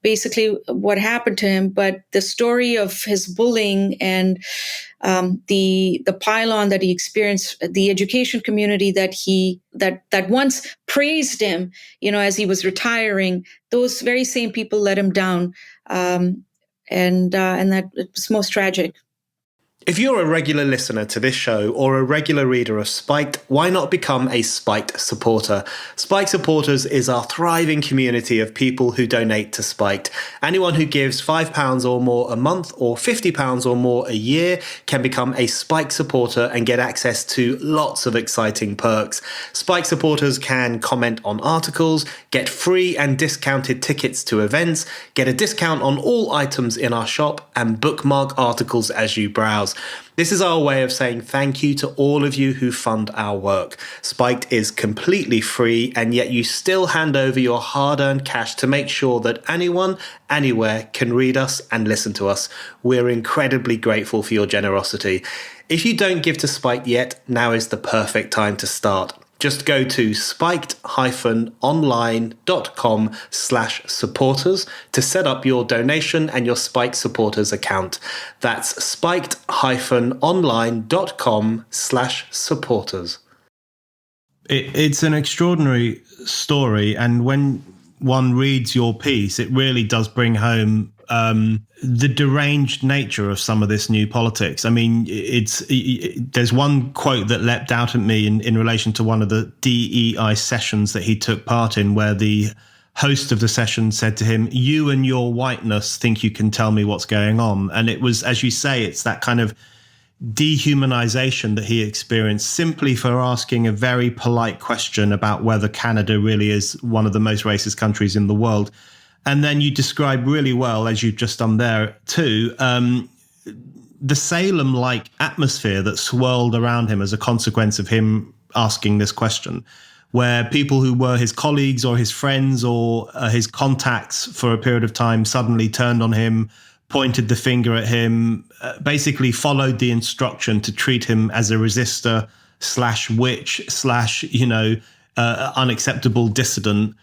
basically what happened to him. But the story of his bullying and the pylon that he experienced, the education community that once praised him, as he was retiring, those very same people let him down, and that it was most tragic. If you're a regular listener to this show or a regular reader of Spiked, why not become a Spiked supporter? Spiked supporters is our thriving community of people who donate to Spiked. Anyone who gives £5 or more a month or £50 or more a year can become a Spiked supporter and get access to lots of exciting perks. Spiked supporters can comment on articles, get free and discounted tickets to events, get a discount on all items in our shop, and bookmark articles as you browse. This is our way of saying thank you to all of you who fund our work. Spiked is completely free, and yet you still hand over your hard-earned cash to make sure that anyone, anywhere can read us and listen to us. We're incredibly grateful for your generosity. If you don't give to Spiked yet, now is the perfect time to start. Just go to spiked-online.com/supporters to set up your donation and your Spiked supporters account. That's spiked-online.com/supporters. It's an extraordinary story, and when one reads your piece, it really does bring home the deranged nature of some of this new politics. I mean, there's one quote that leapt out at me in relation to one of the DEI sessions that he took part in, where the host of the session said to him, "You and your whiteness think you can tell me what's going on." And it was, as you say, it's that kind of dehumanization that he experienced simply for asking a very polite question about whether Canada really is one of the most racist countries in the world. And then you describe really well, as you've just done there too, the Salem-like atmosphere that swirled around him as a consequence of him asking this question, where people who were his colleagues or his friends or his contacts for a period of time suddenly turned on him, pointed the finger at him, basically followed the instruction to treat him as a resistor / witch / unacceptable dissident.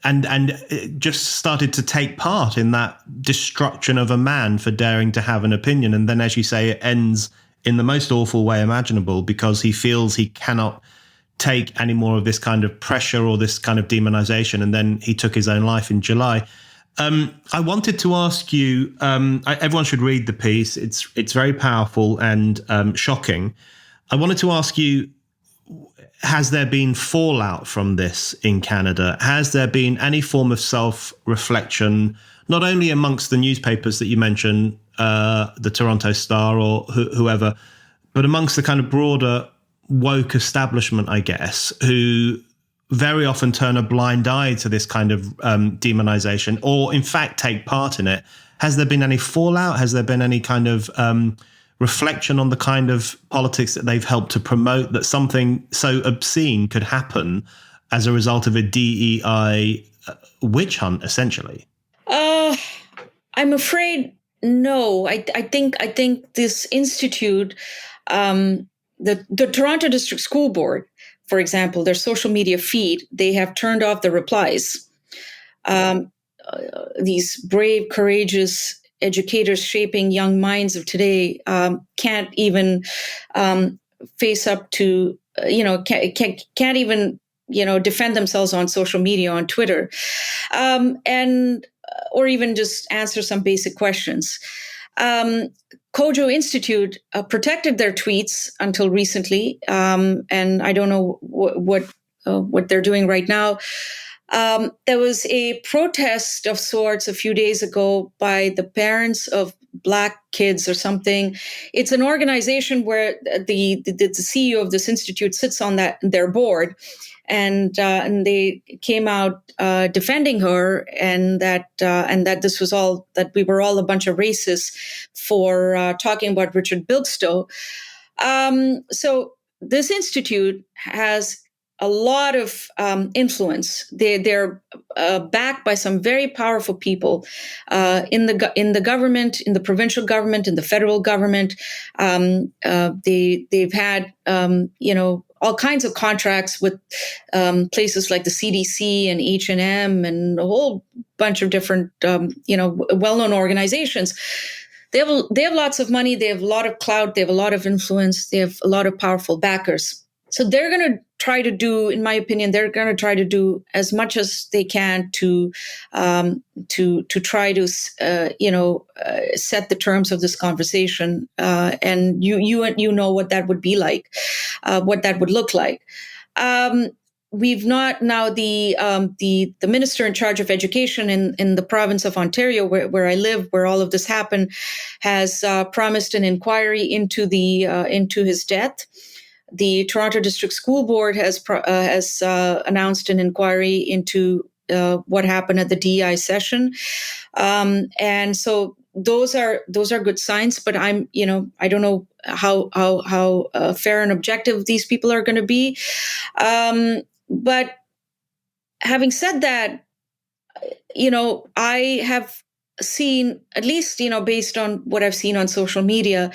And just started to take part in that destruction of a man for daring to have an opinion. And then, as you say, it ends in the most awful way imaginable because he feels he cannot take any more of this kind of pressure or this kind of demonization. And then he took his own life in July. I wanted to ask you, everyone should read the piece. It's very powerful and shocking. I wanted to ask you, has there been fallout from this in Canada? Has there been any form of self-reflection, not only amongst the newspapers that you mentioned, the Toronto Star or whoever, but amongst the kind of broader woke establishment, I guess, who very often turn a blind eye to this kind of demonization or in fact take part in it? Has there been any fallout? Has there been any kind of reflection on the kind of politics that they've helped to promote, that something so obscene could happen as a result of a DEI witch hunt, essentially? I'm afraid no. I think this institute, the Toronto District School Board, for example, their social media feed, they have turned off the replies. These brave, courageous educators shaping young minds of today can't even face up to, can't even, defend themselves on social media, on Twitter, or even just answer some basic questions. Kojo Institute protected their tweets until recently, and I don't know what they're doing right now. There was a protest of sorts a few days ago by the parents of Black kids or something. It's an organization where the CEO of this institute sits on their board, and they came out defending her, and that this was all, that we were all a bunch of racists for talking about Richard Bilkszto. So this institute has a lot of influence. They're backed by some very powerful people in the government, in the provincial government, in the federal government. They've had all kinds of contracts with places like the CDC and H&M and a whole bunch of different well-known organizations. They have lots of money. They have a lot of clout. They have a lot of influence. They have a lot of powerful backers. So they're going to try to do, in my opinion, they're going to try to do as much as they can to try to set the terms of this conversation. And you know what that would be like, what that would look like. We've not now the minister in charge of education in the province of Ontario, where I live, where all of this happened, has promised an inquiry into his death. The Toronto District School Board has announced an inquiry into what happened at the DEI session, and so those are good signs. But I don't know how fair and objective these people are going to be. But having said that, I have seen, at least based on what I've seen on social media,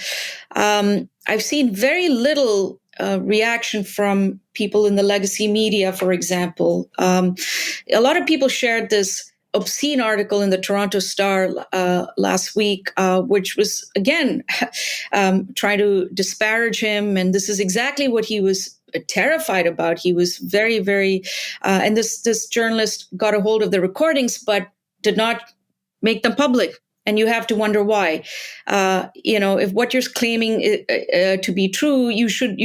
I've seen very little reaction from people in the legacy media, for example. A lot of people shared this obscene article in the Toronto Star last week, which was, again, trying to disparage him. And this is exactly what he was terrified about. He was very, very, and this journalist got a hold of the recordings, but did not make them public. And you have to wonder why. If what you're claiming to be true, you should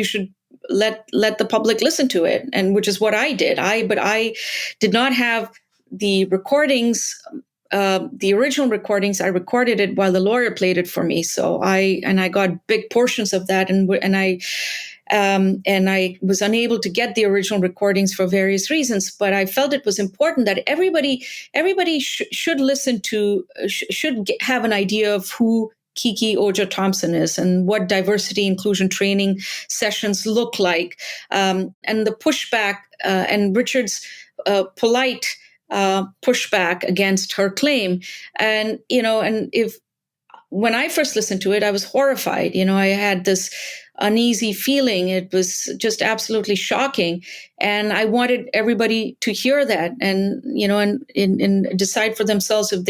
let the public listen to it, and which is what I did. But I did not have the recordings, the original recordings. I recorded it while the lawyer played it for me. So I got big portions of that, and I was unable to get the original recordings for various reasons. But I felt it was important that everybody should listen to, should have an idea of who Kiki Oja-Thompson is and what diversity inclusion training sessions look like, and the pushback and Richard's polite pushback against her claim. And when I first listened to it, I was horrified. I had this uneasy feeling. It was just absolutely shocking. And I wanted everybody to hear that and decide for themselves if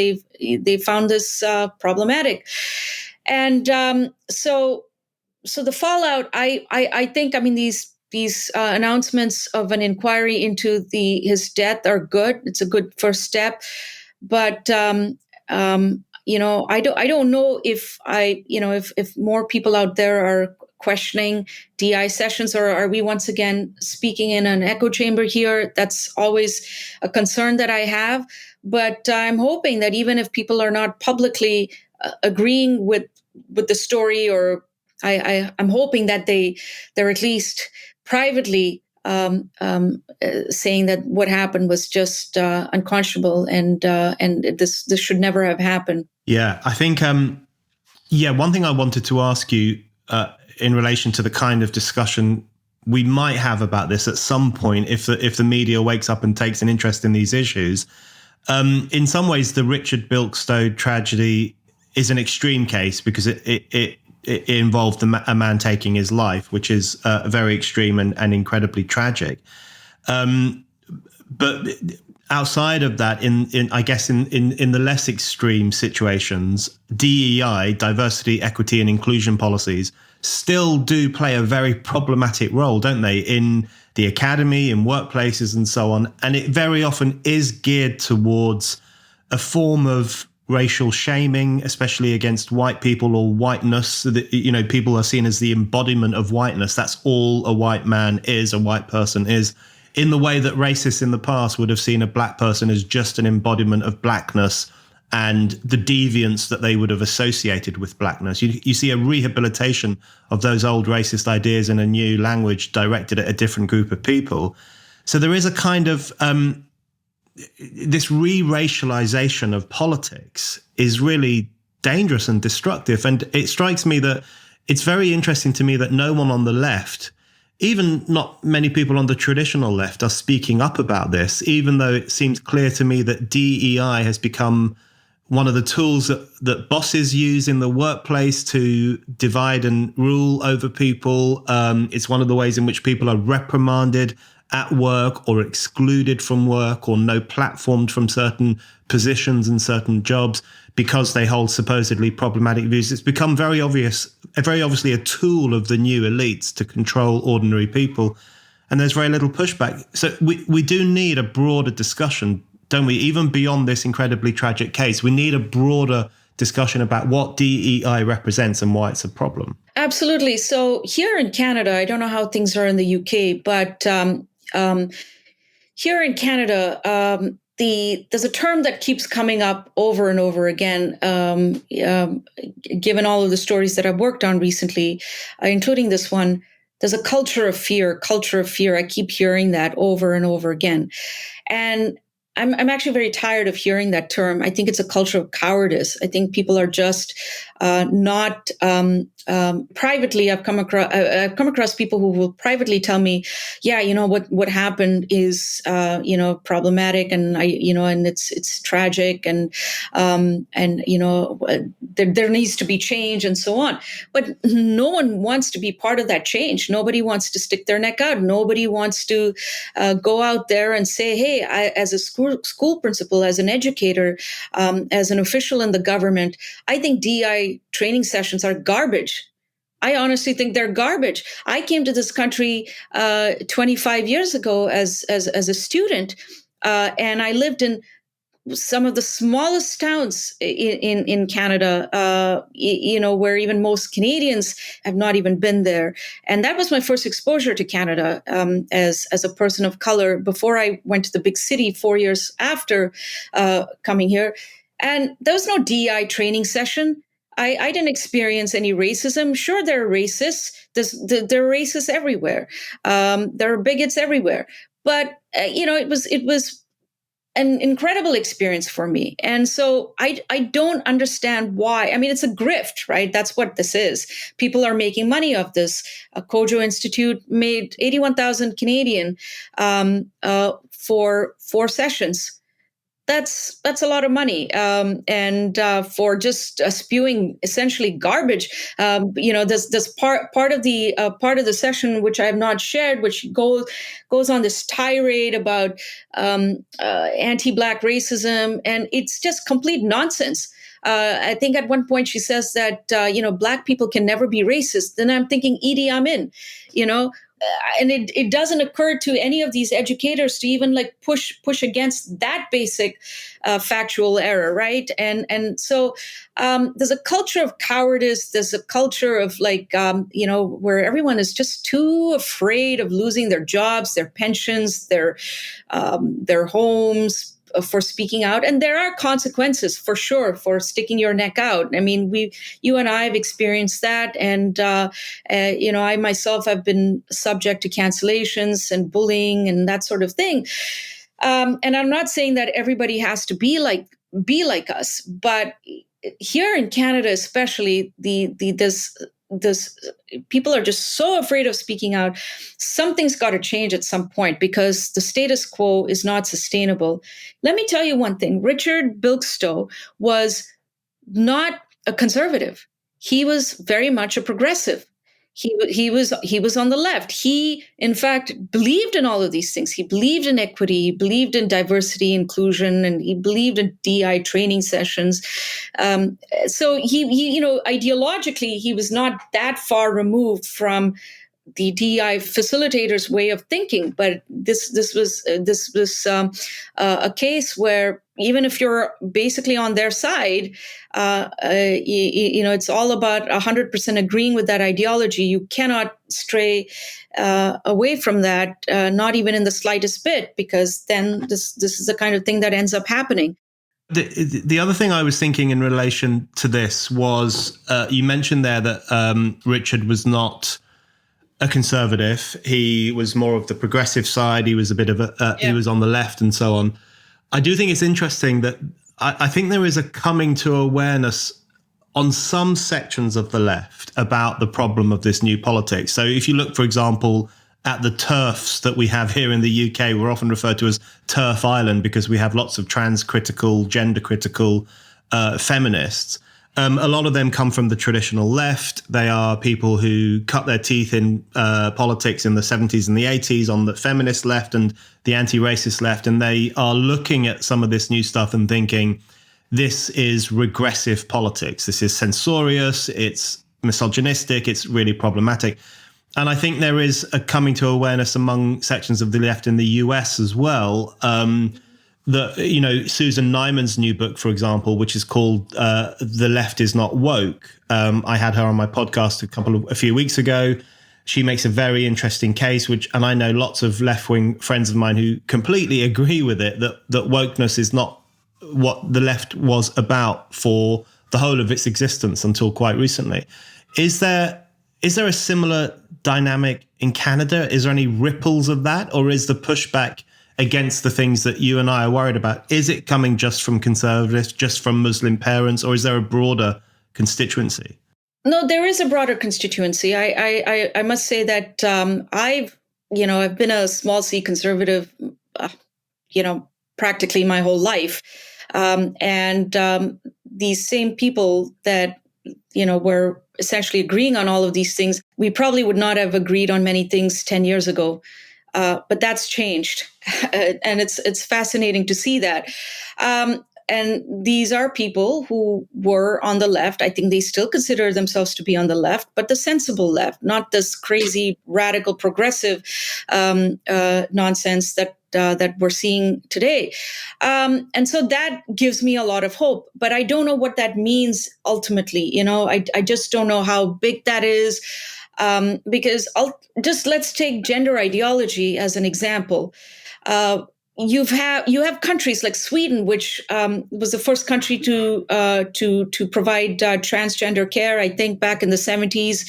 they found this problematic. And so the fallout, I think, these announcements of an inquiry into his death are good. It's a good first step. But I don't know if more people out there are questioning DI sessions, or are we once again speaking in an echo chamber here? That's always a concern that I have. But I'm hoping that even if people are not publicly agreeing with the story, or I'm hoping that they're at least privately saying that what happened was just unconscionable, and this should never have happened. Yeah, I think Yeah, one thing I wanted to ask you in relation to the kind of discussion we might have about this at some point, if the media wakes up and takes an interest in these issues. In some ways, the Richard Bilkszto tragedy is an extreme case because it involved a man taking his life, which is very extreme and incredibly tragic. But outside of that, in the less extreme situations, DEI, diversity, equity, and inclusion policies still do play a very problematic role, don't they, in the academy, in workplaces, and so on. And it very often is geared towards a form of racial shaming, especially against white people or whiteness. So that, you know, people are seen as the embodiment of whiteness. That's all a white man is, a white person is, in the way that racists in the past would have seen a black person as just an embodiment of blackness and the deviance that they would have associated with blackness. You see a rehabilitation of those old racist ideas in a new language directed at a different group of people. So there is a kind of this re-racialization of politics is really dangerous and destructive. And it strikes me that it's very interesting to me that no one on the left, even not many people on the traditional left, are speaking up about this, even though it seems clear to me that DEI has become one of the tools that bosses use in the workplace to divide and rule over people. It's one of the ways in which people are reprimanded at work or excluded from work or no platformed from certain positions and certain jobs because they hold supposedly problematic views. It's become very obviously a tool of the new elites to control ordinary people. And there's very little pushback. So we do need a broader discussion, don't we? Even beyond this incredibly tragic case, we need a broader discussion about what DEI represents and why it's a problem. Absolutely. So here in Canada, I don't know how things are in the UK, but here in Canada, there's a term that keeps coming up over and over again, given all of the stories that I've worked on recently, including this one. There's a culture of fear. I keep hearing that over and over again. And I'm actually very tired of hearing that term. I think it's a culture of cowardice. I think people are just not privately. I've come across people who will privately tell me, yeah, you know what happened is problematic, and and it's tragic, and there needs to be change and so on. But no one wants to be part of that change. Nobody wants to stick their neck out. Nobody wants to go out there and say, hey, as a school principal, as an educator, as an official in the government, I think DEI training sessions are garbage. I honestly think they're garbage. I came to this country 25 years ago as a student, and I lived in some of the smallest towns in Canada, where even most Canadians have not even been there. And that was my first exposure to Canada as a person of color before I went to the big city 4 years after coming here. And there was no DEI training session. I didn't experience any racism. Sure, there are racists. There are racists everywhere. There are bigots everywhere. But it was an incredible experience for me. And so I don't understand why. I mean, it's a grift, right? That's what this is. People are making money off this. Kojo Institute made 81,000 Canadian for 4 sessions. That's a lot of money, and for just spewing essentially garbage. There's part of the session which I have not shared, which goes on this tirade about anti-Black racism, and it's just complete nonsense. I think at one point she says that Black people can never be racist. Then I'm thinking Idi Amin, and it doesn't occur to any of these educators to even push against that basic factual error, right? And so there's a culture of cowardice. There's a culture of where everyone is just too afraid of losing their jobs, their pensions, their homes, for speaking out. And there are consequences for sure for sticking your neck out. I mean, you and I have experienced that. And, I myself have been subject to cancellations and bullying and that sort of thing. And I'm not saying that everybody has to be like us, but here in Canada, especially, this people are just so afraid of speaking out. Something's got to change at some point because the status quo is not sustainable. Let me tell you one thing. Richard Bilkszto was not a conservative. He was very much a progressive. He was on the left. He, in fact, believed in all of these things. He believed in equity, he believed in diversity, inclusion, and he believed in DI training sessions. So he, ideologically, he was not that far removed from the DEI facilitators' way of thinking, but this was a case where even if you're basically on their side, it's all about 100% agreeing with that ideology. You cannot stray away from that, not even in the slightest bit, because then this is the kind of thing that ends up happening. The other thing I was thinking in relation to this was you mentioned there that Richard was not a conservative. He was more of the progressive side. He was a bit of he was on the left and so on. I do think it's interesting that I think there is a coming to awareness on some sections of the left about the problem of this new politics. So if you look, for example, at the TERFs that we have here in the UK, we're often referred to as TERF Island because we have lots of trans critical, gender critical feminists. A lot of them come from the traditional left. They are people who cut their teeth in politics in the 70s and the 80s on the feminist left and the anti-racist left. And they are looking at some of this new stuff and thinking, this is regressive politics. This is censorious. It's misogynistic. It's really problematic. And I think there is a coming to awareness among sections of the left in the US as well. Susan Nyman's new book, for example, which is called The Left Is Not Woke. I had her on my podcast a few weeks ago. She makes a very interesting case, and I know lots of left-wing friends of mine who completely agree with it, that wokeness is not what the left was about for the whole of its existence until quite recently. Is there a similar dynamic in Canada? Is there any ripples of that, or is the pushback against the things that you and I are worried about, is it coming just from conservatives, just from Muslim parents, or is there a broader constituency? No, there is a broader constituency. I must say that I've been a small C conservative, practically my whole life, and these same people that were essentially agreeing on all of these things, we probably would not have agreed on many things 10 years ago. But that's changed, and it's fascinating to see that. And these are people who were on the left. I think they still consider themselves to be on the left, but the sensible left, not this crazy radical progressive nonsense that we're seeing today. And so that gives me a lot of hope. But I don't know what that means ultimately. I just don't know how big that is. Because let's take gender ideology as an example. You have countries like Sweden, which was the first country to provide transgender care. I think back in the 70s.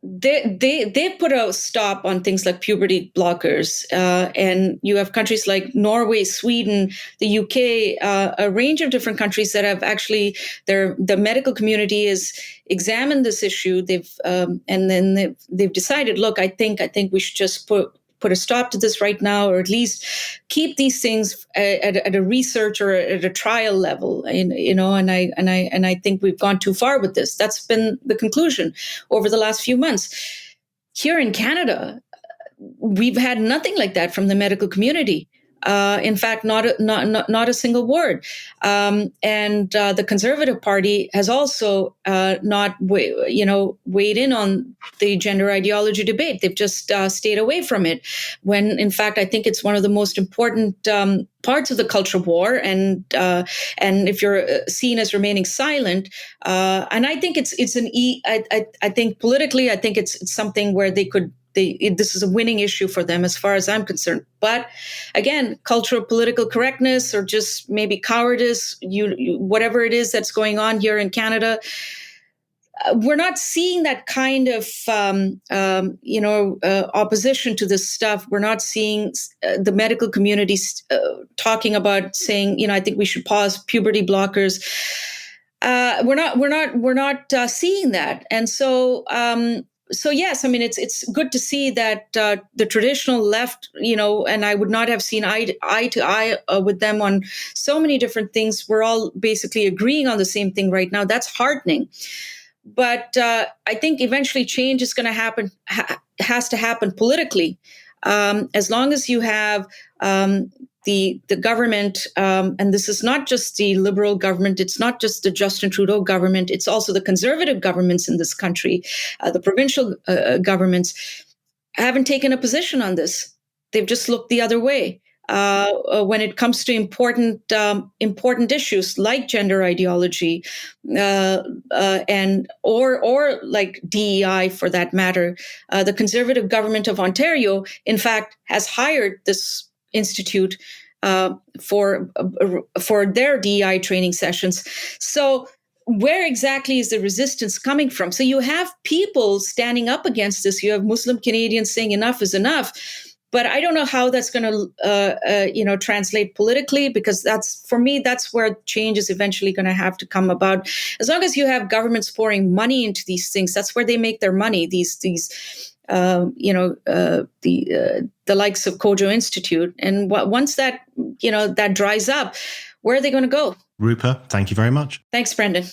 They put a stop on things like puberty blockers, and you have countries like Norway, Sweden, the UK, a range of different countries that have actually the medical community has examined this issue. They've decided, look, I think we should just put a stop to this right now, or at least keep these things at a research or at a trial level. And I think we've gone too far with this. That's been the conclusion over the last few months. Here in Canada, we've had nothing like that from the medical community. In fact, not a single word. And the Conservative Party has also not weighed in on the gender ideology debate. They've just stayed away from it. When, in fact, I think it's one of the most important parts of the culture war. And if you're seen as remaining silent, and I think I think politically, I think it's something where they could. This is a winning issue for them as far as I'm concerned. But again, cultural political correctness or just maybe cowardice, whatever it is that's going on here in Canada, we're not seeing that kind of, opposition to this stuff. We're not seeing the medical community talking about saying, I think we should pause puberty blockers. We're not seeing that, and so yes, I mean it's good to see that the traditional left, and I would not have seen eye to eye with them on so many different things. We're all basically agreeing on the same thing right now. That's heartening. But I think eventually change is going to happen, has to happen politically. As long as you have the government, and this is not just the Liberal government, it's not just the Justin Trudeau government, it's also the Conservative governments in this country, the provincial governments haven't taken a position on this. They've just looked the other way. When it comes to important issues like gender ideology, and or like DEI for that matter, the Conservative government of Ontario, in fact, has hired this institute for their DEI training sessions. So where exactly is the resistance coming from? So you have people standing up against this. You have Muslim Canadians saying enough is enough. But I don't know how that's going to, translate politically, because that's where change is eventually going to have to come about. As long as you have governments pouring money into these things, that's where they make their money. The likes of Kojo Institute, and once that dries up, where are they going to go? Rupa, thank you very much. Thanks, Brendan.